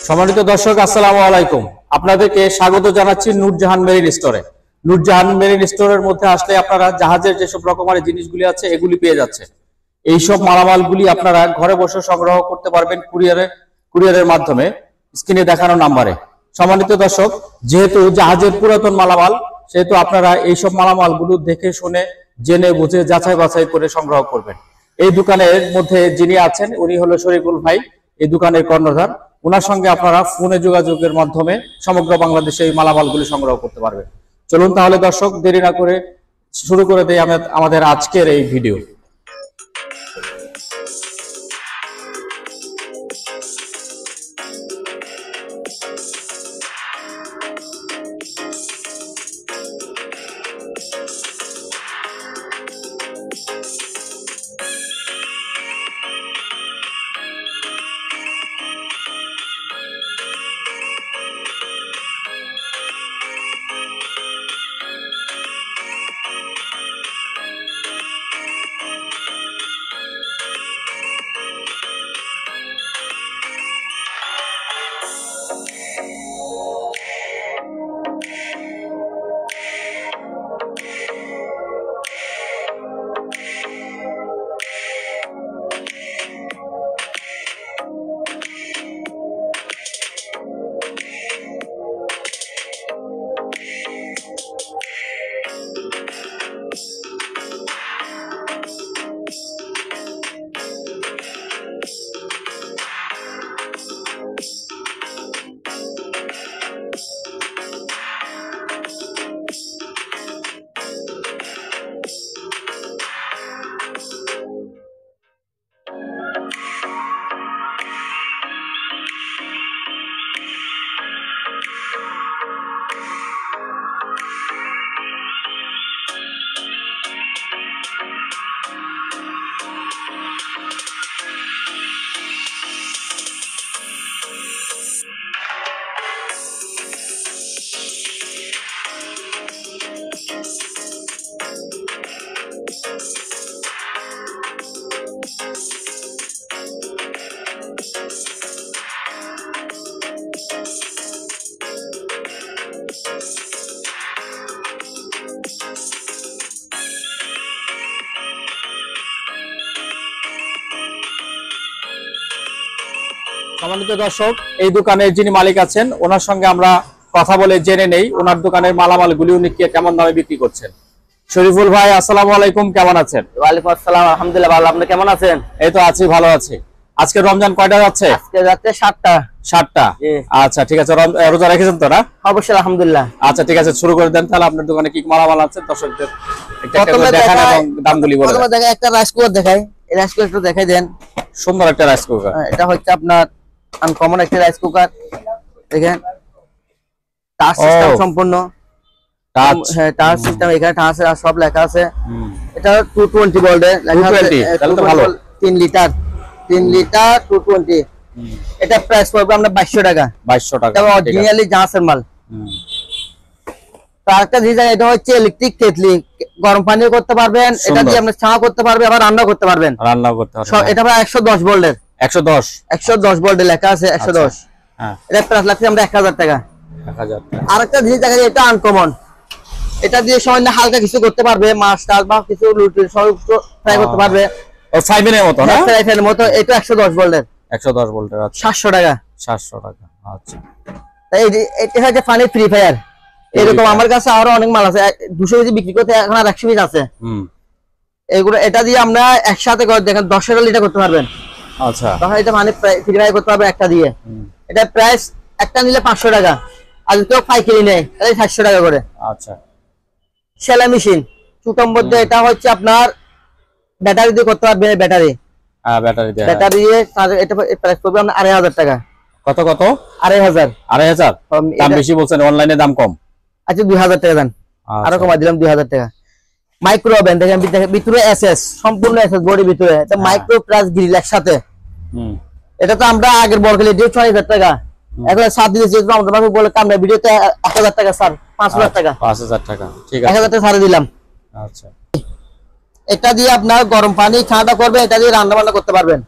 সম্মানিত দর্শক, আসসালামু আলাইকুম। আপনাদেরকে স্বাগত জানাচ্ছি নূরজাহান মেরিন স্টোরে। নূরজাহান মেরিন স্টোরের মধ্যে আসলে আপনারা জাহাজের যেসব রকমারি জিনিসগুলি আছে এগুলি পেয়ে যাচ্ছে। এইসব মালামালগুলি আপনারা ঘরে বসে সংগ্রহ করতে পারবেন কুরিয়ারের মাধ্যমে স্ক্রিনে দেখানো নাম্বারে। সম্মানিত দর্শক, যেহেতু জাহাজের পুরাতন মালামাল, সেহেতু আপনারা এইসব মালামালগুলো দেখে শুনে জেনে বুঝে যাচাই বাছাই করে সংগ্রহ করবেন। এই দোকানের মধ্যে যিনি আছেন উনি হলো শরীফুল ভাই, এই দোকানের কর্ণধার। ওনার সঙ্গে আপনারা ফোনে যোগাযোগের মাধ্যমে সমগ্র বাংলাদেশে এই মালামালগুলি সংগ্রহ করতে পারবেন। চলুন তাহলে দর্শক, দেরি না করে শুরু করে দেই আমাদের আজকের এই ভিডিও। সম্মানিত দর্শক, এই দোকানের যিনি মালিক আছেন ওনার সঙ্গে আমরা কথা বলে জেনে নেই ওনার দোকানের মালামালগুলি উনি কেমন দামে বিক্রি করছেন। শরীফুল ভাই, আসসালামু আলাইকুম, কেমন আছেন? ওয়ালাইকুম আসসালাম, আলহামদুলিল্লাহ ভালো। আপনি কেমন আছেন? এই তো আছি, ভালো আছি। আজকে রমজান কয়টা যাচ্ছে? আজকে যাচ্ছে 7টা। 7টা? আচ্ছা, ঠিক আছে। রোজা রেখেছেন তো না? অবশ্যই, আলহামদুলিল্লাহ। আচ্ছা, ঠিক আছে, শুরু করে দেন তাহলে। আপনার দোকানে কি মালামাল আছে দর্শকদের দেখান এবং দামগুলি বলে দেন। প্রথমে একটা রাইস কুকার দেখাই। এই রাইস কুকারটা দেখাই দেন। সুন্দর একটা রাইস কুকার। এটা হচ্ছে আপনার আনকমন একটা রাইস কুকার। দেখেন, টাচ সিস্টেম সম্পূর্ণ। টাচ, হ্যাঁ, টাচ সিস্টেম। এখানে টাচ সব লেখা আছে। এটা 220 ভোল্টের লেখা আছে। তাহলে তো ভালো। 3 লিটার 220। এটা প্রাইস পড়বে আমরা 2200 টাকা। 2200 টাকা। এটা অরিজিনালি জাহাজের মাল। তার একটা ডিজাইন, এটা হচ্ছে ইলেকট্রিক কেটলি। গরম পানিও করতে পারবেন, এটা দিয়ে আপনি চা করতে পারবেন, আবার রান্না করতে পারবেন। এটা প্রায় 110 ভোল্টের। 110 ভোল্টের লেখা আছে। 110। হ্যাঁ, এটা প্রাইস লাগছে আমরা 1000 টাকা। 1000 টাকা। আরেকটা জিনিস দেখা যায়, এটা আনকমন। এটা দিয়ে সামান্য হালকা কিছু করতে পারবে, মাছ টাছ বা কিছু রুটি সব ফ্রাই করতে পারবে। ও ফ্রাইপ্যানের মতো না? ফ্রাইপ্যানের মতো। এটা 110 ভোল্টের। 110 ভোল্টের। আচ্ছা, 700 টাকা। 700 টাকা। আচ্ছা, এই এটা হচ্ছে ফানি ফ্রি ফায়ার। এরকম আমার কাছে আরো অনেক মাল আছে। 200 কেজি বিক্রি করতে এখন আর 100 পিস আছে। এগুলো এটা দিয়ে আমরা একসাথে করে দেখেন 10 লিটার করতে পারবেন। আচ্ছা, তখন এটা মানে ফ্রি ফায়ার করতে পারবে একটা দিয়ে। এটা প্রাইস একটা নিলে 500 টাকা, আর কেউ পাইকারি নেয় তাহলে 700 টাকা করে। আচ্ছা, সেলাই মেশিন ছোটোর মধ্যে। এটা হচ্ছে আপনার ব্যাটারি দিয়ে করতে পারবেন। ব্যাটারি দিয়ে এটা প্রাইস পড়বে আপনার 2500 টাকা। কত? 2500। দাম বেশি বলছেন, অনলাইনে দাম কম। আচ্ছা, 2000 টাকা দেন। আরো কমাই দিলাম 2000 টাকা। মাইক্রো ওভেন দেখেন, ভিতরে এসএস, সম্পূর্ণ এসএস বডি ভিতরে। এটা মাইক্রো প্লাস গ্রিল একসাথে। এটা তো আমরা আগের বলকে দিয়ে 6000 টাকা। এখন 7 দিনে যেহেতু আমরা বলে আমরা ভিডিওতে 1000 টাকা স্যার, 5000 টাকা। 5000 টাকা, ঠিক আছে। 1000 টাকা ছাড়ে দিলাম। আচ্ছা, এটা দিয়ে আপনার গরম পানি ঠান্ডা করবে, এটা দিয়ে রান্না বান্না করতে পারবেন।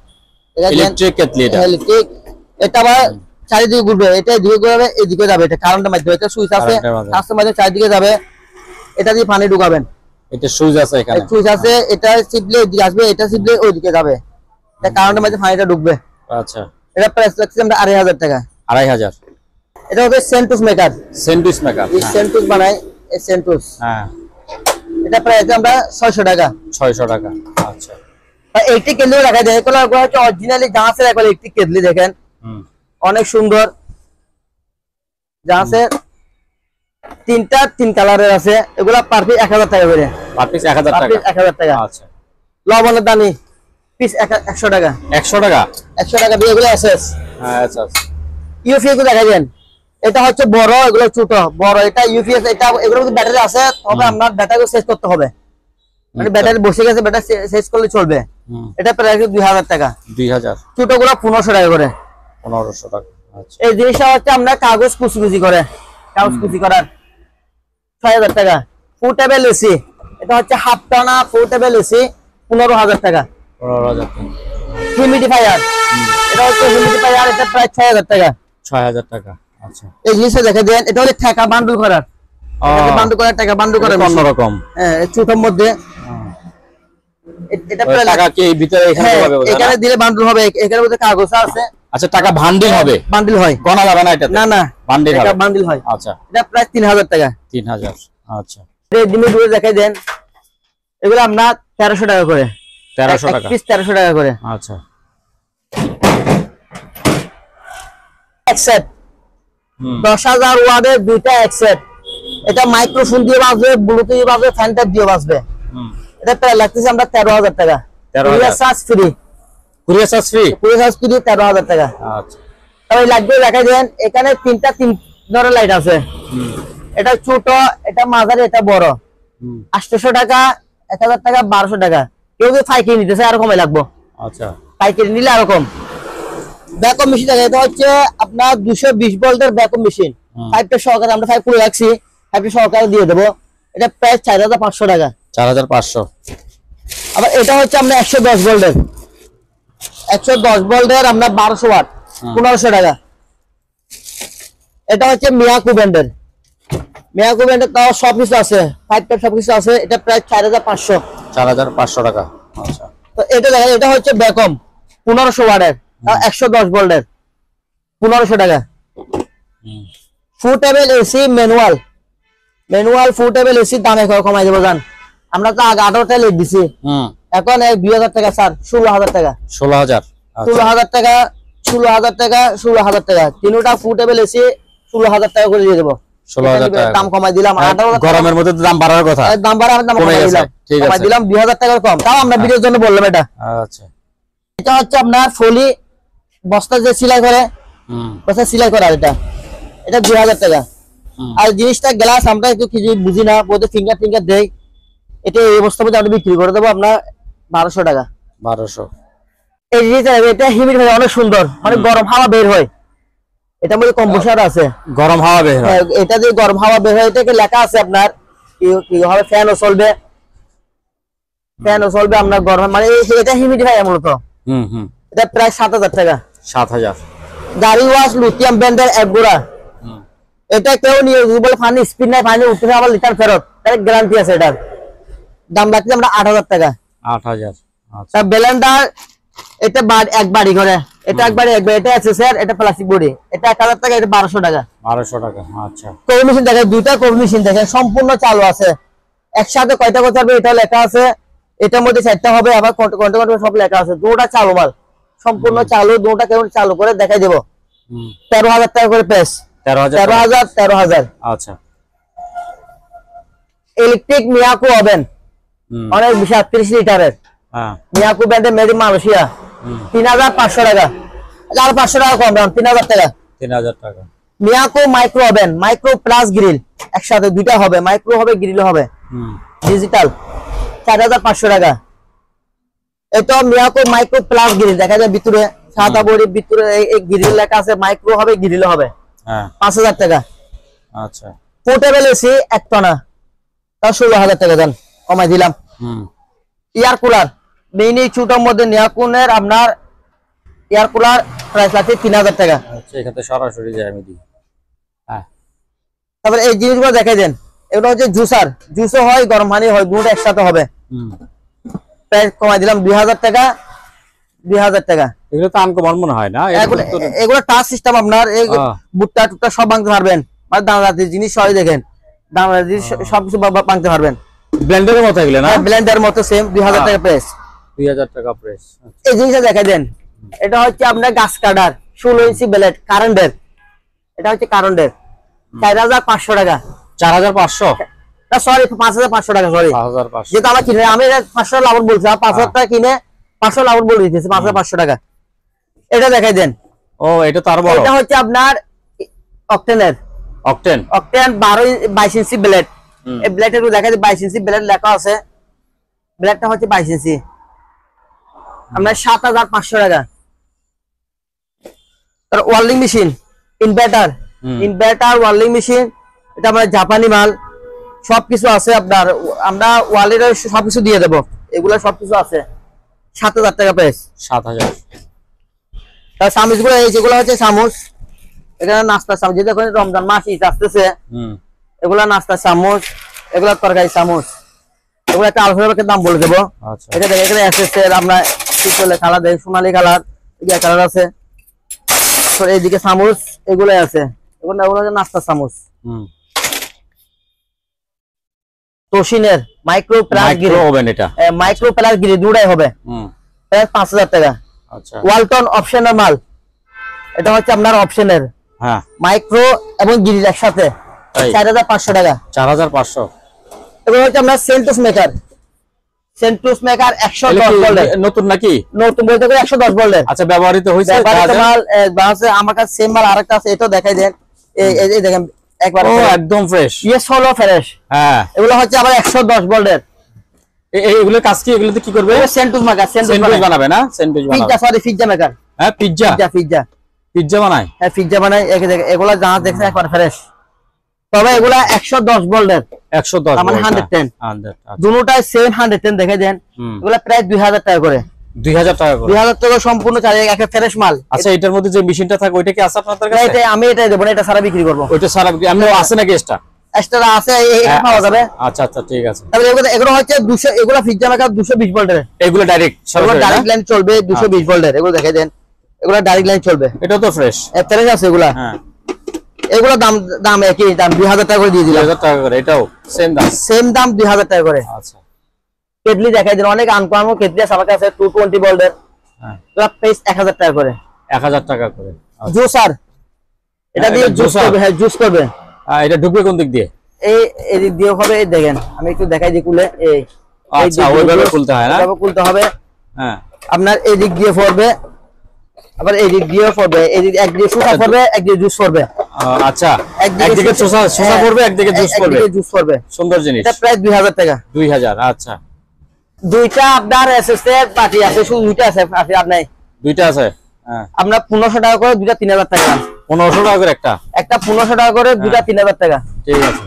Electric kettle. এটা ইলেকট্রিক। এটা আবার চারিদিকে ঘুরবে, এটা এদিকে ঘুরবে এদিকে যাবে, এটা কারেন্টের মাধ্যমে, এটা সুইচ আছে কাস্টমার মাধ্যমে চারিদিকে যাবে, এটা দিয়ে পানি ঢুকাবেন, এটা সুইচ আছে এখানে, সুইচ আছে, এটা চিপলে এদিকে আসবে, এটা চিপলে ওইদিকে যাবে, এটা কারেন্টের মাধ্যমে পানিটা ঢুকবে। আচ্ছা, এটা প্রাইস রাখছি আমরা 2500 টাকা। 2500। এটা হচ্ছে সেন্টুস মেকার, সেন্টুস মেকার, এই সেন্টুস বানায়, এই সেন্টুস, হ্যাঁ, এটা প্রাইস আমরা 600 টাকা। 600 টাকা। আচ্ছা, আর এইটি কেটলি রাখা যায়, এগুলো হচ্ছে অরিজিনালি জাহাজের একবার একটি কেটলি দেখেন, অনেক সুন্দর জাহাজের, তিন কালারের আছে, এগুলা পার পিস 1000 টাকা করে, পার পিস 1000 টাকা, 1000 টাকা। আচ্ছা, লবণের দানি পিস 100 টাকা, 100 টাকা, 100 টাকা দিয়ে এগুলো এসএস। হ্যাঁ, আচ্ছা, ইউপিএস দেখা দেন, এটা হচ্ছে বড়, এগুলো ছোট, বড় এটা ইউপিএস, এটা এগুলো ব্যাটারি আছে, তবে আপনার ব্যাটারি শেষ করতে হবে, মানে ব্যাটারি বসে গেছে, ব্যাটারি শেষ করলে চলবে। এটা প্রায় 2000 টাকা, 2000, ছোটগুলো 1500 টাকা করে, 1500 টাকা। আচ্ছা, এই জিনিসটা হচ্ছে আমরা কাগজ কুচি করে, কাগজ কুচি করার 6000 টাকা। পোর্টেবল এসি, এটা হচ্ছে হাফ টানা পোর্টেবল এসি 15000 টাকা। 15000 টাকা। হিউমিডিফায়ার, এটা হচ্ছে হিউমিডিফায়ার, এটা প্রায় 6000 টাকা। 6000 টাকা। আচ্ছা, এই জিনিসটা দেখে দেন, এটা হচ্ছে ঠেকা বান্ডল করার, বান্ডল করার, টাকা বান্ডল করার অন্যরকম, হ্যাঁ, ছোটর মধ্যে। এটা প্রায় টাকা কি এই ভিতরে এখানে হবে, এখানে দিলে বান্ডল হবে, এখানে মধ্যে কাগজ আছে। আচ্ছা, টাকা বান্ডিল হবে, বান্ডল হয়, গণা যাবে না এটা? না না, বান্ডিল হবে, বান্ডল হয়। আচ্ছা, এটা প্রায় 3000 টাকা। 3000। আচ্ছা, রেডমি গুলো দেখাই দেন, এগুলো আমরা 1300 টাকা করে, 1300 টাকা, পিস 1300 টাকা করে। আচ্ছা, একসেট 10000 ওয়াটের দুইটা একসেট, এটা মাইক্রোফোন দিয়ে বাজবে, ব্লুটুথ দিয়ে বাজবে, ফ্যানটা দিয়ে বাজবে। এটা প্রায় লাগতেছে আমরা 13000 টাকা। 13000 charge free, courier charge free, 13000 টাকা। আচ্ছা, তবে লাইটগুলো দেখাই দেন, এখানে তিন ধরনের লাইট আছে, এটা ছোট, এটা মাঝারি, এটা বড়। 800 টাকা, 1000 টাকা, 1200 টাকা। কেউ যদি পাইকারি নিতে চায় আরো কমে লাগবো, আচ্ছা, পাইকারি নিলে আরো কম। ব্যাকআপ মেশিন দেখা, এটা হচ্ছে আপনার 220 ভোল্টের ব্যাকআপ মেশিন, 5টা সহকারে, আমরা 5 করে রাখছি, 5টা সহকারে দিয়ে দেবো। এটা প্রায় 4500 টাকা, 4500। আবার এটা হচ্ছে আমরা 110 ভোল্টের, 110 ভোল্টের আমরা 1200 ওয়াট, 1500 টাকা। এটা হচ্ছে মিয়াকু ব্র্যান্ডের, মিয়াকু ব্র্যান্ডের, তাও সবকিছু আছে, 5 টাইপ সবকিছু আছে। এটা প্রায় 4500, 4500 টাকা। আচ্ছা, তো এটা দেখেন, এটা হচ্ছে ব্যাকআপ 1500 ওয়াটের, 110 ভোল্টের, 1500 টাকা। ফুটেবল এসি ম্যানুয়াল, ফুটেবল এসি দাম এখন কমাই দেবো জান, আমরা তো আগে 18টা লিখ দিছি, এখন 2000 টাকা স্যার, 16000 টাকা, 16000, 16000 টাকা, 16000 টাকা, 16000 টাকা, তিনটা ফুটেবল এসি 16000 টাকা করে দিয়ে দেবো। 16000 টাকা দাম কমাই দিলাম, 18,000 গরমের মধ্যে তো দাম বাড়ার কথা, দাম বাড়া, দাম কমাই দিলাম, ঠিক আছে, কমাই দিলাম 2000 টাকার কম, তাও আমরা ভিডিওর জন্য বললাম এটা। আচ্ছা, এটা হচ্ছে আপনার ফলি বস্তা যে সেলাই করে, বস্তা সেলাই করা, এটা 2000 টাকা। আর জিনিসটা গ্লাস আমরা একটু কিছু বুঝি না, বলতে ফিঙ্গার দেই, এটা এই অবস্থার মধ্যে আমরা বিক্রি করে দেবো আপনার 1200 টাকা। 1200। এই জিনিসটা, এটা হিমিড হয়, অনেক সুন্দর, অনেক গরম হাওয়া বের হয়, এটার মধ্যে কম্প্রেসার আছে, গরম হাওয়া বের হয়, এটা দিয়ে গরম হাওয়া বের হয়। এটাকে লেখা আছে আপনার কি হবে, ফ্যানও চলবে, আপনার গরম, মানে এটা হিউমিডিফায়ার মূলত। এটা প্রায় 7000 টাকা। 7000। গাড়ি ওয়াশ লুথিয়াম ব্র্যান্ডের একগুড়া, এটা কেউ নিয়ে বলে পানি স্পিড নাই, পানি উঠে আবার লিটার ফেরত, তার গ্যারান্টি আছে। এটার দাম রাখছি আমরা 8000 টাকা। 8000। আচ্ছা, ব্লেন্ডার, এটা এক বাড়ি করে, এটা একবারে, এটা আছে স্যার, এটা প্লাস্টিক বডি, এটা 1000 টাকা, এটা 1200 টাকা। 1200 টাকা। আচ্ছা, কফি মেশিন দেখেন, দুইটা কফি মেশিন দেখেন, সম্পূর্ণ চালু আছে, একসাথে কয়টা করতে হবে এটা লেখা আছে, এটার মধ্যে 4টা হবে, আবার কোনটা সব লেখা আছে। দুটো চালু মাল, সম্পূর্ণ চালু, দুটো কেমন চালু করে দেখাই দেবো। 13000 টাকা করে পেস, 13000। আচ্ছা, ইলেকট্রিক মিয়াকু ওভেন, অনেক বিশাল 30 লিটারের, মিয়াকু ব্র্যান্ডের, মেড ইন মালয়েশিয়া, 3500 টাকা। আর 500 টাকা কম দাম, 3000 টাকা। 3000 টাকা। Miyako micro oven, micro plus grill, একসাথে দুইটা হবে, মাইক্রো হবে, গ্রিল হবে, ডিজিটাল, 4500 টাকা। এটা মিয়াকো মাইক্রো প্লাস গ্রিল, দেখা যায় ভিতরে সাদা বড়ির ভিতরে এই গ্রিল লেখা আছে, মাইক্রো হবে, গ্রিল হবে, 5000 টাকা। আচ্ছা, পোর্টেবল এসি একটানা, তাও 16000 টাকা দেন, কমাই দিলাম। এয়ার কুলার, মিনি ছোটোর মধ্যে নিয়াকুনের আপনার এয়ার কুলার প্রাইস লাগছে 3000 টাকা। আচ্ছা, এখানে সরাসরি যায় আমি দিই। হ্যাঁ, তারপরে এই জিনিসগুলো দেখাই দেন, এগুলো হচ্ছে জুসার, জুসও হয় গরম পানি হয়, দুটো একসাথে হবে। প্রাইস কমাই দিলাম 2000 টাকা, 2000 টাকা। এগুলো তো আনকমন মনে হয় না? এগুলো টাচ সিস্টেম, আপনার এই বুটটা টুটটা সব ভাঙতে পারবেন, মানে দানাদার জিনিস সবাই দেখেন, দানাদার জিনিস সবকিছু ভাঙতে পারবেন। ব্লেন্ডারের মতো এগুলো না? ব্লেন্ডার মতো সেম 2000 টাকা প্রাইস। 2000 টাকা প্রাইস। এই জিনিসটা দেখাই দেন, এটা হচ্ছে আপনার গাছ কাটার 16 ইঞ্চি ব্লেড কারেন্টের, এটা হচ্ছে কারেন্টের 4500 টাকা। 4500 না সরি 5500 টাকা, সরি 5500। যেটা আমরা কিনে, আমি 500 লাভ বলছি, 5000 টাকা কিনে 500 লাভ বলে দিতেছি, 5500 টাকা। এটা দেখাই দেন। ও, এটা তো আরো বড়। এটা হচ্ছে আপনার অক্টেনের, অক্টেন 22 ইঞ্চি ব্লেড। এই ব্লেডটা একটু দেখাই দিই, 22 ইঞ্চি ব্লেড লেখা আছে, ব্লেডটা হচ্ছে 22 ইঞ্চি, আপনার 7500 টাকা। ওয়ার্লিং মেশিন, ইনভার্টার, ওয়ার্লিং মেশিন, এটা আমরা জাপানি মাল, সবকিছু আছে আপনার, আমরা ওয়ালের সবকিছু দিয়ে দেবো, এগুলো সবকিছু আছে। 7000 টাকা প্রাইস। 7000। তার চামচ গুলো, এই যেগুলো হচ্ছে চামচ, এখানে নাস্তার চামচ, যেটা এখন রমজান মাস ঈদ আসতেছে, এগুলা নাস্তার চামচ, এগুলা তরকারি চামচ, এগুলো একটা আলাদা দাম বলে দেবো। এটা দেখে এখানে এসএস এর আমরা কি করলে কালার দেয়, সোনালী কালার, ইয়া কালার আছে। তো এইদিকে চামচ এগুলাই আছে, এগুলো নাস্তার চামচ। তোশিনের মাইক্রো প্লাস গিরি ওভেন, এটা মাইক্রো প্লাস গিরি দুটাই হবে, প্রায় 5000 টাকা। আচ্ছা, ওয়ালটন অপশনাল মাল, এটা হচ্ছে আপনার অপশনের, হ্যাঁ, মাইক্রো এবং গিরি একসাথে 4500 টাকা। 4500। এগুলো হচ্ছে আপনার সেন্টুস মেকার, 110 ভোল্টের, নতুন নাকি? নতুন বলতে গেলে 110 ভোল্টের। আচ্ছা, ব্যবহৃত হয়েছে মাল আছে আমার কাছে, সেম মাল আরেকটা আছে, এটাও দেখাই দেন। এই দেখেন একবার, ও একদম ফ্রেশ, ইয়েস হলো ফ্রেশ। হ্যাঁ, এগুলো হচ্ছে আবার 110 ভোল্টের। এগুলো কাজ কি, এগুলোতে কি করবে? সেন্টুস মেকার, সেন্টুস বানাবে না? সেন্টুস বানাবে, পিজ্জা, সরি পিজ্জা মেকার। হ্যাঁ, পিজ্জা পিজ্জা বানায়। হ্যাঁ, পিজ্জা বানায়। এগুলা যা দেখছেন একবার ফ্রেশ, তবে এগুলা 110 ভোল্টের, 110 মানে 110, দুটোটাই 710 দেখে দেন। এগুলা প্রায় 2000 টাকা করে। 2000 টাকা করে, 2000 টাকা সম্পূর্ণ চাই, একটা ফ্রেশ মাল। আচ্ছা, এটার মধ্যে যে মেশিনটা থাকে ওইটা কি আছে আপনাদের কাছে? এটা আমি এটাই দেব না, এটা সারা বিক্রি করব। ওইটা সারা বিক্রি আমি আছে নাকি? এক্সট্রা আছে, এটা পাওয়া যাবে। আচ্ছা আচ্ছা, ঠিক আছে। তাহলে এগুলো হচ্ছে 200, এগুলো পিজ্জা মেকার 220 ভোল্টের, এগুলো ডাইরেক্ট, এগুলো ডাইরেক্ট লাইন চলবে 220 ভোল্টের, এগুলো দেখে দেন, এগুলো ডাইরেক্ট লাইন চলবে। এটা তো ফ্রেশ, ফ্রেশ আছে এগুলা। হ্যাঁ, এগুলো দাম একই দাম, 2000 টাকা করে দিয়ে দিলাম। 2000 টাকা করে, এটাও সেম দাম 2000 টাকা করে। আচ্ছা, কেটলি দেখাই দেন, অনেক আনকমন কেটলি আছে আমার কাছে, 220 ভোল্টের। হ্যাঁ, এটা প্রাইস 1000 টাকা করে। 1000 টাকা করে। জুসার, এটা দিয়ে জুস করবে। হ্যাঁ, জুস করবে। এটা ঢুকবে কোন দিক দিয়ে? এই দিক দিয়ে হবে। এই দেখেন, আমি একটু দেখাই দিই খুলে। আচ্ছা, ওইভাবে খুলতে হয় না? ওইভাবে খুলতে হবে। হ্যাঁ, আপনার এই দিক দিয়ে পড়বে, আবার এই দিক দিয়েও পড়বে, এই দিক একদিকে সুসা পড়বে, একদিকে জুস পড়বে। আচ্ছা, একদিকে সুসা পড়বে, একদিকে জুস পড়বে। সুন্দর জিনিস। এটা প্রায় 2000 টাকা। 2000। আচ্ছা, দুইটা আপনার এসএস এর পার্টি আছে, শুধু দুইটা আছে আপনার? দুইটা আছে। হ্যাঁ, আপনার 1500 টাকা করে, দুইটা 3000 টাকা। 1500 টাকা করে একটা 1500 টাকা করে, দুইটা 3000 টাকা। ঠিক আছে।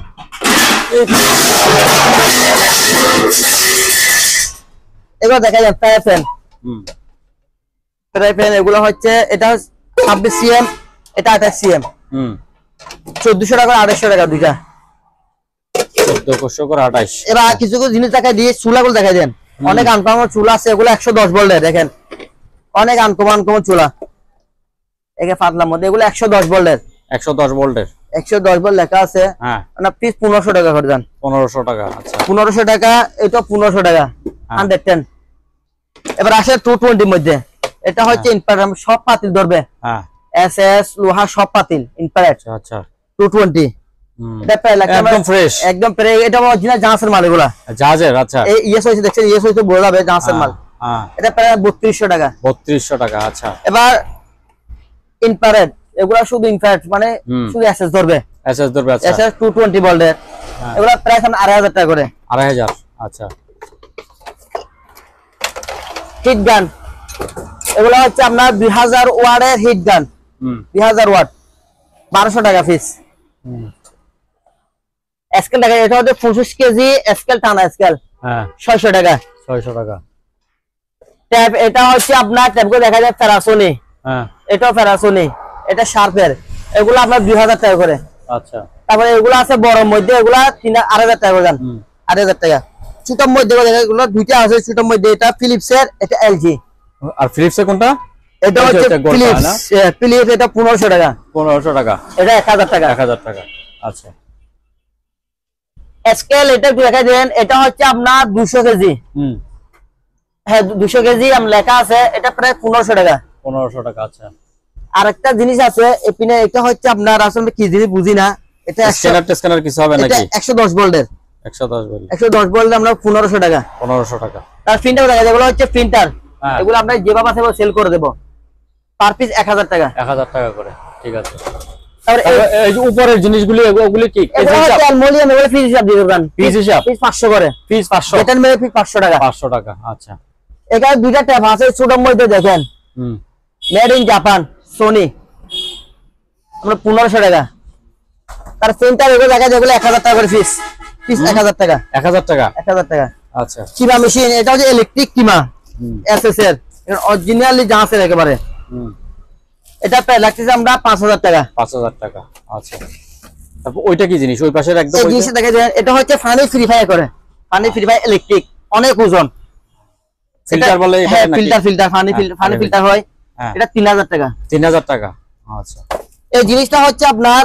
এগুলো দেখা যায় ফ্রাই প্যান, এগুলো হচ্ছে, এটা 26 সিএম, এটা 28 সিএম। 1400 টাকা 2800 টাকা দুইটা। 1400 করে 28। এবার কিছু কিছু জিনিস দেখা দিয়ে চুলাগুলো দেখা দেন, অনেক আনকমন চুলা আছে, এগুলো 110 ভোল্টের। দেখেন, অনেক আনকমন চুলা, একে পাতলার মধ্যে, এগুলো 110 ভোল্টের। 110 ভোল্টের, 110 ভোল্ট লেখা আছে। হ্যাঁ, না পিস 1500 টাকা করে দেন। 1500 টাকা। আচ্ছা, 1500 টাকা, এটা 1500 টাকা। 110। এবার আসে 220 মধ্যে, এটা হচ্ছে ইনফ্রারেড, সব পাতিল ধরবে। হ্যাঁ, এসএস লোহা সব পাতিল ইনফ্রারেড। আচ্ছা, 220। এটা প্রায় একদম ফ্রেশ, একদম ফ্রেশ। এটা অরিজিনাল জাহাজের মাল, এগুলা জাহাজের। আচ্ছা, এই ইয়েস হইছে, দেখছেন ইয়েস হইছে, বোঝা যাবে জাহাজের মাল। হ্যাঁ, এটা প্রায় 3200 টাকা। 3200 টাকা। আচ্ছা, এবার ইনফ্রারেড, এগুলা শুধু ইনফ্রারেড, মানে শুধু এসএস ধরবে। এসএস ধরবে। আচ্ছা, এসএস 220 ভোল্টের, এগুলা প্রায় 2500 টাকা করে। 2500। আচ্ছা, হিট গান, এগুলা হচ্ছে আপনার 2000 ওয়াটের হিট গান। 2000 ওয়াট, 1200 টাকা পিস। স্কেল টাকা, এটা হচ্ছে 25 কেজি স্কেল, টানা স্কেল। হ্যাঁ, 600 টাকা। 600 টাকা। ট্যাপ, এটা হচ্ছে আপনার ট্যাপগুলো দেখা যায় প্যারাসোনিক। হ্যাঁ এটাও প্যারাসোনিক, এটা শার্পের, এগুলো আপনার 2000 টাকা করে। আচ্ছা তারপরে এগুলো আছে বড় মধ্যে, এগুলা 3000 টাকা করে দাম, 8000 টাকা। ছোটর মধ্যে এগুলো দুইটা আছে, ছোটর মধ্যে এটা ফিলিপসের, এটা এলজি। আর ফিলিপসের কোনটা? এটা হচ্ছে ফিলিপস, ফিলিপস এটা 1500 টাকা। 1500 টাকা, এটা 1000 টাকা। 1000 টাকা। আচ্ছা স্কেল এটা দেখা দেন, এটা হচ্ছে আপনার 200 কেজি। হ্যাঁ 200 কেজি লেখা আছে, এটা প্রায় 1500 টাকা। 1500 টাকা। আচ্ছা আরেকটা জিনিস আছে এপিনে, এটা হচ্ছে আপনার আসলে কি জিনিস বুঝি না, এটা স্ক্যানার কিছু হবে নাকি? 110 ভোল্টের, 110 ভোল্ট আমরা 1500 টাকা। 1500 টাকা। তার প্রিন্টার দেখা যায়, এগুলো হচ্ছে প্রিন্টার, এগুলো আমরা যেভাবে আছে সেল করে দেব, পার পিস 1000 টাকা। 1000 টাকা করে, ঠিক আছে। তারপরে এই যে উপরের জিনিসগুলি, ওগুলি কি এগুলো হচ্ছে অ্যালুমিনিয়াম, এগুলো পিস হিসাব দিয়ে দেবেন, পিস হিসাব, পিস 500 করে, পিস 500, এটার মেরে পিস 500 টাকা। 500 টাকা। আচ্ছা এখানে দুইটা ট্যাপ আছে ছোটর মধ্যে দেখেন, মেড ইন জাপান, সোনি, আমরা 1500 টাকা। তার প্রিন্টার এগুলো দেখা যায়, এগুলো 1000 টাকা করে পিস, পিস 1000 টাকা। 1000 টাকা, 1000 টাকা। আচ্ছা কিমা মেশিন, এটা হচ্ছে ইলেকট্রিক কিমা, এসএস এর অরিজিনালি জাহাজের একেবারে, এটা প্রায় লাগতেছে আমরা 5000 টাকা। 5000 টাকা। আচ্ছা তারপর ওইটা কি জিনিস? ওই পাশের একদম এই জিনিস দেখা যায়, এটা হচ্ছে ফানি ফ্রি ফায়ার করে, ফানি ফ্রি ফায়ার ইলেকট্রিক, অনেক ওজন, ফিল্টার বলে এটা নাকি? ফিল্টার ফানি ফিল্টার হয়, এটা 3000 টাকা। 3000 টাকা। আচ্ছা এই জিনিসটা হচ্ছে আপনার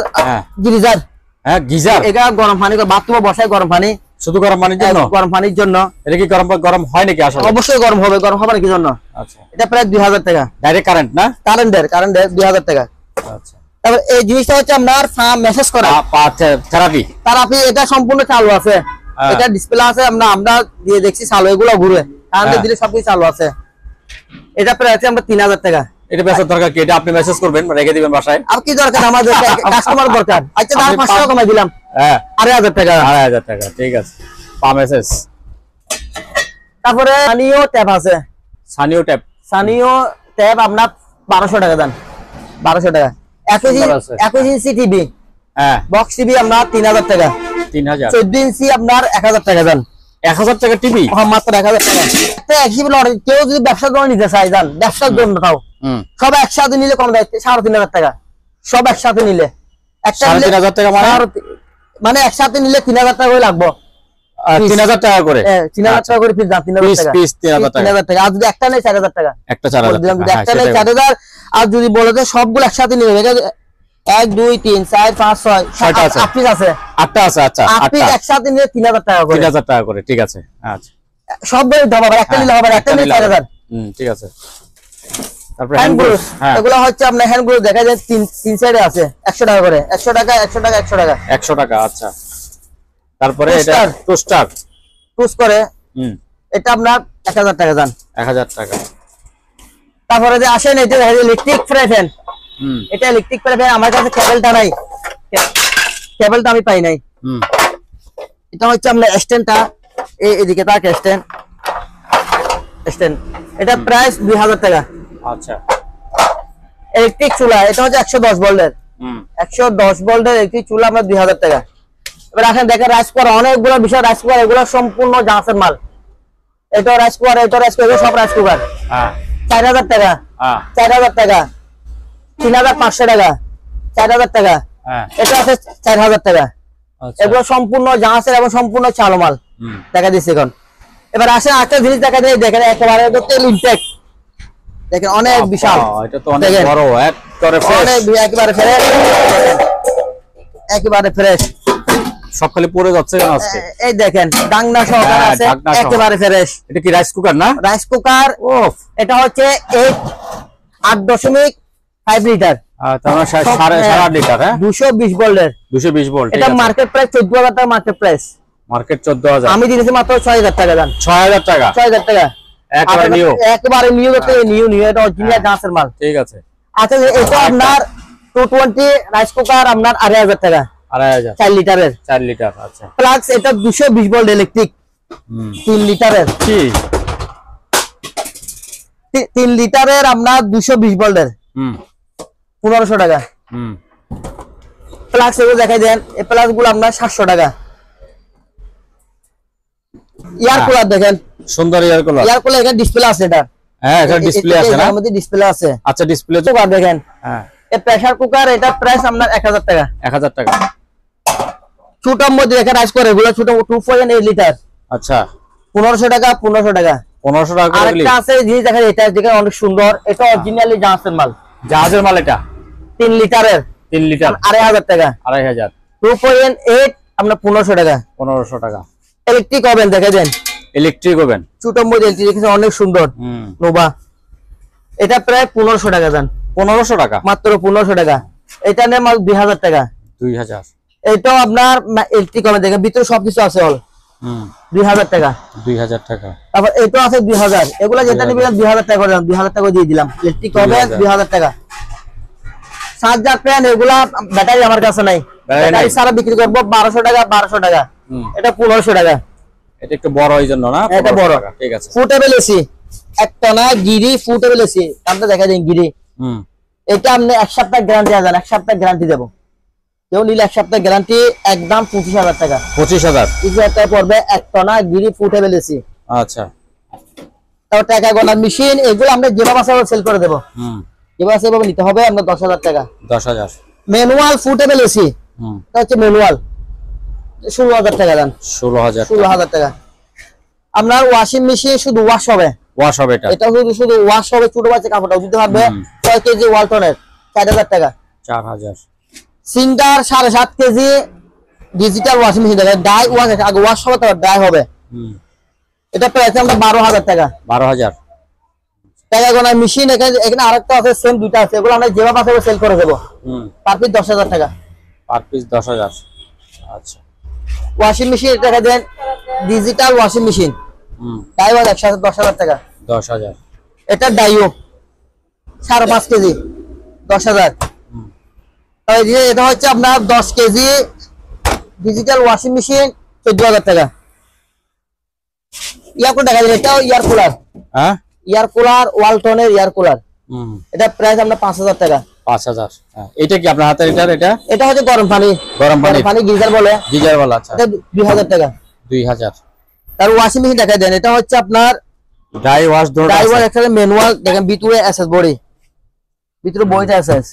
গিজার, হ্যাঁ গিজার, এটা গরম পানি করে বাথরুমে বসায়, গরম পানি, শুধু গরম পানির জন্য? গরম পানির জন্য। এটা কি গরম হয় নাকি আসলে? অবশ্যই গরম হবে, গরম হবে কি জন্য? আচ্ছা এটা প্রায় 2000 টাকা। ডাইরেক্ট কারেন্ট না? কারেন্টের 2000 টাকা। আচ্ছা তারপর এই জিনিসটা হচ্ছে আপনার মেসেজ করা, থেরাপি, থেরাপি, এটা সম্পূর্ণ চালু আছে, এটা ডিসপ্লে আছে, আমরা দিয়ে দেখছি চালু, এগুলো ঘুরে কারেন্টে দিলে সবকিছু চালু আছে। এটা প্রায় আছে আমরা 3000 টাকা। এটা মেসেজ দরকার কি? এটা আপনি মেসেজ করবেন, রেখে দিবেন বাসায়। আর কি দরকার আমাদের? কাস্টমার দরকার। আচ্ছা দাম 500 টাকা কমাই দিলাম, হ্যাঁ 2500 টাকা। 2500 টাকা, ঠিক আছে। পা মেসেজ। তারপরে সানিও ট্যাপ আছে, সানিও ট্যাপ আপনার 1200 টাকা দেন, 1200 টাকা। 21 ইঞ্চি টিভি, হ্যাঁ বক্স টিভি আপনার 3000 টাকা। 3000। 14 ইঞ্চি আপনার 1000 টাকা দেন। 1000 টাকা টিভি? মাত্র 1000 টাকা। কেউ যদি ব্যবসার জন্য নিতে চাই, যান ব্যবসার জন্য তাও, সব একসাথে নিলে কম দেয় 3500 টাকা, সব একসাথে নিলে। 3500 টাকা মানে একসাথে নিলে 3000 টাকা করে লাগবে। 3000 টাকা করে, 3000 টাকা করে পিস দাম, 3000 টাকা পিস 3000 টাকা। আর যদি একটা নেই 4000 টাকা, একটা 4000 যদি একটা নেই 4000। আর যদি বলে যে সবগুলো একসাথে নিলে 1 2 3 4 5 6 7 8 পিস আছে, 8টা আছে। আচ্ছা 8 পিস একসাথে নিলে 3000 টাকা করে, 3000 টাকা করে, ঠিক আছে। আচ্ছা সবগুলো দাম আবার একটা নিলে হবে, একটা নিলে 4000। ঠিক আছে। তারপর হ্যান্ড গ্লুস, এগুলো হচ্ছে আপনার হ্যান্ড গ্লুস দেখা যায় তিন সাইডে আছে, 100 টাকা করে, 100 টাকা 100 টাকা 100 টাকা 100 টাকা। আচ্ছা তারপরে এটা টোস্টার টুস করে, এটা আপনার 1000 টাকা দাম, 1000 টাকা। তারপরে যে আসেন এটা ইলেকট্রিক ফ্রাই প্যান, এটা ইলেকট্রিক ফ্রাই প্যান, আমার কাছে কেবলটা নাই, কেবলটা আমি পাই নাই। এটা হচ্ছে আপনার স্ট্যান্ডটা, এদিকে তাক স্ট্যান্ড, এটা প্রাইস 2000 টাকা। আচ্ছা ইলেকট্রিক চুলা, এটা হচ্ছে 110 ভোল্টের, 110 ভোল্টের ইলেকট্রিক চুলা আমরা 2000 টাকা। এবার এখন দেখেন রাইস কুকার, অনেকগুলো বিষয় রাইস কুকার, এগুলো সম্পূর্ণ জাহাজের মাল। এটা রাইস কুকার, এটা রাইস কুকার, সব রাইস কুকার 4000 টাকা, 4000 টাকা, 3500 টাকা, 4000 টাকা, এটা আছে 4000 টাকা। এগুলো সম্পূর্ণ জাহাজের এবং সম্পূর্ণ চালো মাল দেখা দিচ্ছে এখন। এবার আসেন একটা জিনিস দেখা যায়, দেখেন একেবারে তেল ইনটেক, দেখেন অনেক বিশাল, এটা তো অনেক বড়, একেবারে ফ্রেশ, একেবারে ফ্রেশ, সব খালি পড়ে যাচ্ছে কেন আজকে? এই দেখেন ডাংনা সহকারে আছে, একেবারে ফ্রেশ। এটা কি রাইস কুকার না? রাইস কুকার, এটা হচ্ছে 8.5 লিটার, তার মানে 8.5 লিটার, হ্যাঁ 220 ভোল্টের, 220 ভোল্ট। এটা মার্কেট প্রাইস 14000 টাকা, মার্কেট প্রাইস, মার্কেট 14000, আমি দিয়েছি মাত্র 6000 টাকা দাম। 6000 টাকা, 6000 টাকা একেবারে নিউ, একেবারে নিউ, নিউ, এটা অরিজিনাল জাহাজের মাল, ঠিক আছে। আচ্ছা এটা আপনার 220 রাইস কুকার আপনার 2500 টাকা, 2500, 4 লিটারের, 4 লিটার। আচ্ছা প্লাস এটা 220 ভোল্ট ইলেকট্রিক, 3 লিটারের, কি 3 লিটারের আপনার 220 ভোল্টের, 1500 টাকা। প্লাস এগুলো দেখাই দেন, এই প্লাস গুলো আপনার 700 টাকা। এয়ার কুলার দেখেন, সুন্দর এয়ার কুলার, এয়ার কুলার এখানে ডিসপ্লে আছে, এটা হ্যাঁ এটা ডিসপ্লে আছে না? এর মধ্যে ডিসপ্লে আছে। আচ্ছা ডিসপ্লে তো কুকার দেখেন, হ্যাঁ এই প্রেসার কুকার, এটা প্রাইস আপনার 1000 টাকা। 1000 টাকা। ছোটর মধ্যে দেখেন রাইস করে, এগুলো ছোট 2.8 লিটার। আচ্ছা 1500 টাকা, 1500 টাকা। 1500 টাকা করে আরেকটা আছে জিনিস দেখেন, এটা দেখেন অনেক সুন্দর, এটা অরিজিনালি জাহাজের মাল। জাহাজের মাল এটা 3 লিটারের, 3 লিটার 2500 টাকা। 2500 2.8 আপনার 1500 টাকা। 1500 টাকা। ইলেকট্রিক ওভেন দেখে দেন, ইলেকট্রিক ওভেন ছোটর মধ্যে ইলেকট্রিক অনেক সুন্দর, নোভা। এটা প্রায় 1500 টাকা দেন। 1500 টাকা মাত্র 1500 টাকা। এটা নেই মাল 2000 টাকা। 2000। এটাও আপনার ইলেকট্রিক ওভেন দেখেন, ভিতরে সবকিছু আছে অল। 2000 টাকা। 2000 টাকা। তারপর এটা আছে 2000। এগুলা যেটা নিবেন 2000 টাকা করে, 2000 টাকা দিয়ে দিলাম। ইলেকট্রিক ওভেন 2000 টাকা। চার্জার ফ্যান এগুলা ব্যাটারি আমার কাছে নাই, ব্যাটারি সারা বিক্রি করব 1200 টাকা। 1200 টাকা। এটা 1500 টাকা। এটা একটু বড় এই জন্য না? এটা বড়, ঠিক আছে। ফুটেবল এসি, একটা না গিরি ফুটেবল এসি, আমরা দেখা দেন গিরি। এটা আপনি 1 সপ্তাহ গ্যারান্টি আছেন, 1 সপ্তাহ গ্যারান্টি দেব। কেউ নিলে 1 সপ্তাহ গ্যারান্টি, একদম 25000 টাকা। 25000 টাকা পড়বে একটা না গিরি ফুটেবল এসি। আচ্ছা তারপর টাকা গোনার মেশিন, এগুলো আমরা যেভাবে আছে সেল করে দেব। যেভাবে আছে সেভাবে নিতে হবে। আমরা 10000 টাকা। 10000। ম্যানুয়াল ফুটেবল এসি, এটা হচ্ছে ম্যানুয়াল, 16000 টাকা দেন। 16000 টাকা। আপনার ওয়াশিং মেশিন শুধু ওয়াশ হবে, ওয়াশ হবে এটা? এটা শুধু ওয়াশ হবে, ছোট বাচ্চা কাপড়টা দিতে পারবে। 6 কেজি ওয়ালটনের 4000 টাকা। 4000। Singer 7.5 KG digital washing machine দেখেন, ডাই ওয়াশ, আগে ওয়াশ হবে তারপর ডাই হবে। এটা প্রাইস আমরা 12000 টাকা। 12000 টাকা গোনার মেশিন। এখানে আরেকটা আছে, সেম দুইটা আছে, এগুলো আমরা যেভাবে আছে সেল করে দেব। পার পিস 10000 টাকা। Per piece 10000। আচ্ছা ওয়াশিং মেশিন টাকা দেন, digital washing machine die wash একসাথে 10000 টাকা। 10000। এটা ডাইও 5.5 কেজি 10000। এটা হচ্ছে আপনার 10 কেজি ডিজিটাল ওয়াশিং মেশিন 14000 টাকা। ইয়ার কুলার দেখা যায়, এটাও ইয়ার কুলার। হ্যাঁ ইয়ার কুলার, ওয়ালটনের ইয়ার কুলার। এটা প্রাইস আমরা 5000 টাকা। 5000। হ্যাঁ এটা কি আপনার হাতের? এটা হচ্ছে গরম পানি, গিজার বলে, গিজার বলা। আচ্ছা এটা 2000 টাকা। 2000। তার ওয়াশিং মেশিন দেখা দেন, এটা হচ্ছে আপনার ডাই ওয়াশ ধরে, ডাই ওয়াশ একটা ম্যানুয়াল দেখেন, ভিতরে এসএস বডি, ভিতরে বইটা এসএস।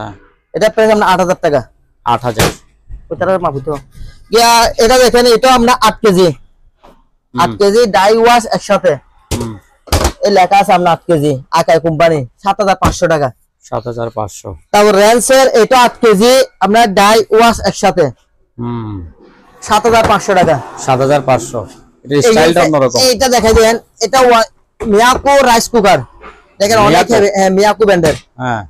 হ্যাঁ এটা প্রাইস আমরা 8000 টাকা। 8000। ওটার মাপি তো ইয়া। এটা দেখেন, এটা আমরা 8 কেজি, 8 কেজি ডাই ওয়াশ একসাথে। এই লেখা আছে আমরা 8 কেজি, আকাই কোম্পানি, 7500 টাকা। 7500। তারপর রেন্সের এটা 8 কেজি আমরা ডাই ওয়াশ একসাথে, 7500 টাকা। 7500। এটা স্টাইলটা অন্যরকম। এটা দেখা দেন, এটা মিয়াকো রাইস কুকার দেখেন, অনেক হেভি। হ্যাঁ মিয়াকো ব্র্যান্ডের। হ্যাঁ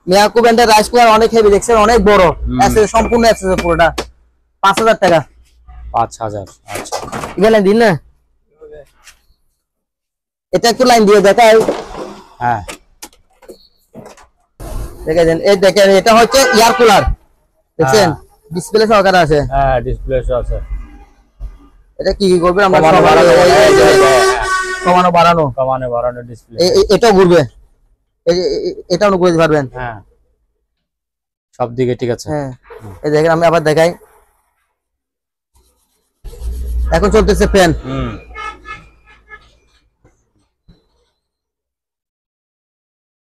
মিয়াকো ব্র্যান্ডের রাইস কুকার, অনেক হেভি দেখছেন, অনেক বড় আছে, সম্পূর্ণ আছে পুরোটা। 5000 টাকা। 5000। আচ্ছা এখানে দিন না, এটা একটু লাইন দিয়ে দেখাই। হ্যাঁ দেখে দেন, এই দেখেন, এটা হচ্ছে এয়ার কুলার দেখছেন, ডিসপ্লে সহকারে আছে। হ্যাঁ ডিসপ্লে আছে। এটা কি করবেন আমরা? কমানো বাড়ানো ডিসপ্লে। এটা ঘুরবে, এটা ঘুরে দিতে পারবেন। হ্যাঁ সব দিকে ঠিক আছে। হ্যাঁ এই দেখেন, আমি আবার দেখাই। এখন চলতেছে ফ্যান।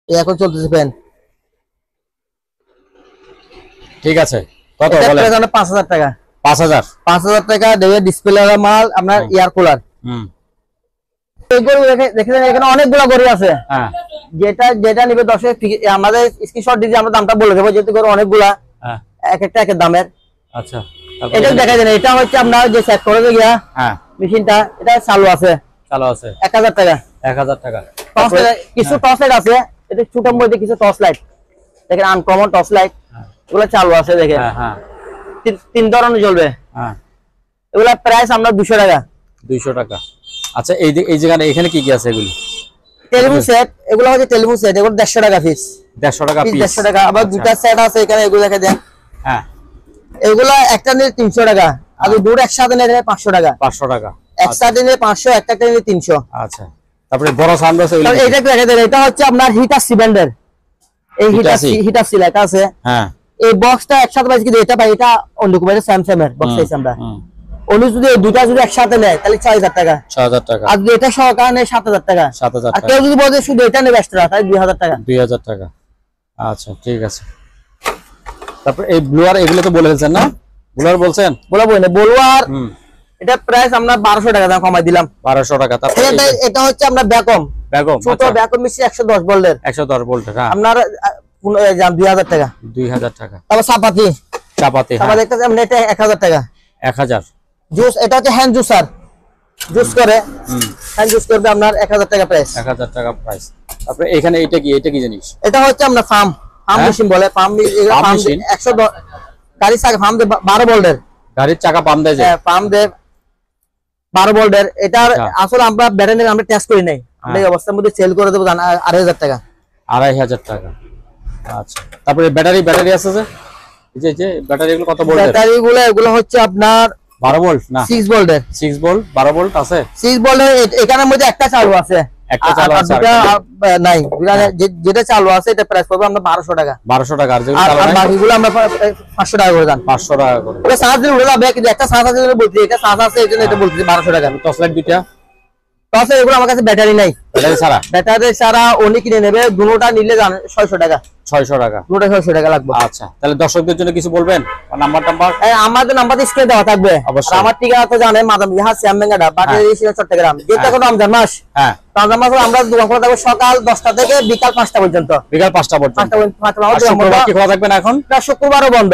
এখন চলতেছে ফ্যান, ঠিক আছে। কত বলেন? 5000 টাকা। 5000 টাকা দেবে। ডিসপ্লে মাল আপনার এয়ার কুলার। দেখেন এখানে অনেকগুলো গরু আছে। হ্যাঁ যেটা নিবে 10 আমাদের স্ক্রিনশট দিয়ে আমরা দামটা বলে দেবো, যেহেতু গরু অনেকগুলা, এক একটা এক দামের। আচ্ছা এটা দেখা যায়, এটা হচ্ছে আপনার যে সেট করে গিয়া মেশিনটা, এটা চালু আছে 1000 টাকা। 1000 টাকা। কিছু টর্চ লাইট আছে, এটা ছোট মধ্যে কিছু টর্চ লাইট দেখেন, আনকমন টর্চ লাইট, এগুলো চালু আছে দেখেন। 3 ধরনের জ্বলবে। এগুলা প্রাইস আমরা 200 টাকা। 200 টাকা। আচ্ছা এই জায়গায় এখানে কি কি আছে? এগুলি টেলিফোন সেট, এগুলো হচ্ছে টেলিফোন সেট, এগুলো 150 টাকা পিস। 150 টাকা পিস। 150 টাকা। আবার দুটো সেট আছে এখানে, এগুলো দেখে দেন। হ্যাঁ এগুলো একটা নিলে 300 টাকা, আর দুটো একসাথে নিলে 500 টাকা। 500 টাকা। একসাথে নিলে 500, একটা নিলে 300। আচ্ছা তারপরে বড় সাউন্ড আছে ওইগুলো? এটা দেখে দেন, এটা হচ্ছে আপনার হিটার সি ব্র্যান্ডের। এই হিটার সি লেখা আছে। হ্যাঁ এই বক্সটা একসাথে পাইছি, কিন্তু এটা পাই, এটা অন্য কোম্পানির স্যামসাং এর বক্স পাইছি আমরা। উনি যদি এই দুটা যদি একসাথে নেয় তাহলে 6000 টাকা। 6000 টাকা। আর যদি এটা সহকারে নেয় 7000 টাকা। 7000 আর টাকা। কেউ যদি বলে শুধু এটা নেবে এক্সট্রা তাহলে 2000 টাকা। 2000 টাকা। আচ্ছা ঠিক আছে। তারপর এই ব্লুয়ার এগুলো তো বলে ফেলছেন না? ব্লুয়ার বলছেন? বলা বই না ব্লুয়ার। এটা প্রাইস আমরা 1200 টাকা দাম কমাই দিলাম। 1200 টাকা। তারপর এটা হচ্ছে আমরা ব্যাকম। ছোট ব্যাকম মিশি 110 ভোল্টের। 110 ভোল্টের। হ্যাঁ। আপনার 2000 টাকা। 2000 টাকা। তারপর চাপাতি। চাপাতি। চাপাতি একটা আমরা এটা 1000 টাকা। 1000। জুস এটা হচ্ছে হ্যান্ড জুসার। জুস করে। হ্যান্ড জুস করবে আপনার 1000 টাকা প্রাইস। 1000 টাকা প্রাইস। তারপর এখানে এটা কি জিনিস? এটা হচ্ছে আমরা ফার্ম মেশিন বলে। ফার্ম মেশিন 110 গাড়ি চাকা ফার্ম দে 12 ভোল্টের। গাড়ির চাকা পাম্প দেয় যে? হ্যাঁ পাম্প দে 12 ভোল্টের। এটার আসলে আমরা ব্যাটারি আমরা টেস্ট করি নাই। আমরা এই অবস্থার মধ্যে সেল করে দেব 2500 টাকা। 2500 টাকা। আচ্ছা। তারপরে ব্যাটারি আছে যে? এই যে ব্যাটারি গুলো কত ভোল্টের? ব্যাটারি গুলো এগুলো হচ্ছে আপনার 12 ভোল্ট না 6 ভোল্টের। 6 ভোল্ট 12 ভোল্ট আছে? 6 ভোল্টের এখানের মধ্যে একটা চালু আছে। একটা চালু আছে আর নাই। যেটা চালু আছে এটা প্রাইস পাবো আমরা 1200 টাকা। 1200 টাকা। আর যেগুলো চালু আর নাই বাকিগুলো আমরা 500 টাকা করে দাম। 500 টাকা করে। এটা চার্জ দিলে উড়ে যাবে কিন্তু একটা চার্জ আছে বলে বলছি এটা চার্জ আছে এজন্য এটা বলছি 1200 টাকা। টর্চ লাইট দুইটা। তাহলে এগুলো আমার কাছে ব্যাটারি নাই। ব্যাটারি ছাড়া? ব্যাটারি ছাড়া উনি কিনে নেবে দুটোটা নিলে 600 টাকা। 600 টাকা। দুটোটা 600 টাকা লাগবে। আচ্ছা তাহলে দর্শকদের জন্য কিছু বলবেন? নাম্বার আমাদের নাম্বার স্ক্রিনে দেওয়া থাকবে। অবশ্যই। আমার ঠিকানা তো জানেন মাদাম ইহা শ্যামবেঙ্গাটা বাজারে চট্টগ্রাম। যেটা কোনো রমজান মাস। হ্যাঁ রমজান মাসে আমরা দোকান খোলা থাকবে সকাল 10টা থেকে বিকাল 5টা পর্যন্ত। বিকাল 5টা পর্যন্ত। 5টা শুক্রবার কি খোলা থাকবে না এখন? শুক্রবারও বন্ধ।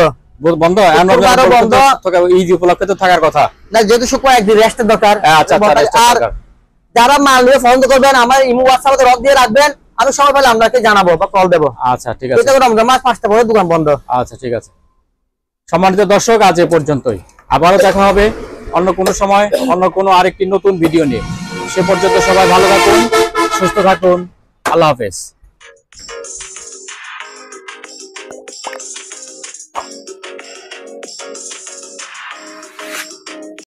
বন্ধ? শুক্রবারও বন্ধ। ঈদ উপলক্ষে তো থাকার কথা। না যেহেতু শুক্রবার একদিন রেস্টের দরকার। আচ্ছা আর যারা মাল নিয়ে ফোন করবেন আমার ইমো হোয়াটসঅ্যাপে রক দিয়ে রাখবেন। আমি সময় পেলে আপনাকে জানাবো বা কল দেবো। আচ্ছা ঠিক আছে। এটা রমজান মাস 5টা পরে দোকান বন্ধ। আচ্ছা ঠিক আছে। সম্মানিত দর্শক আজ এ পর্যন্তই। আবারও দেখা হবে অন্য কোনো সময় অন্য কোনো আরেকটি নতুন ভিডিও নিয়ে। সে পর্যন্ত সবাই ভালো থাকুন, সুস্থ থাকুন। আল্লাহ হাফেজ।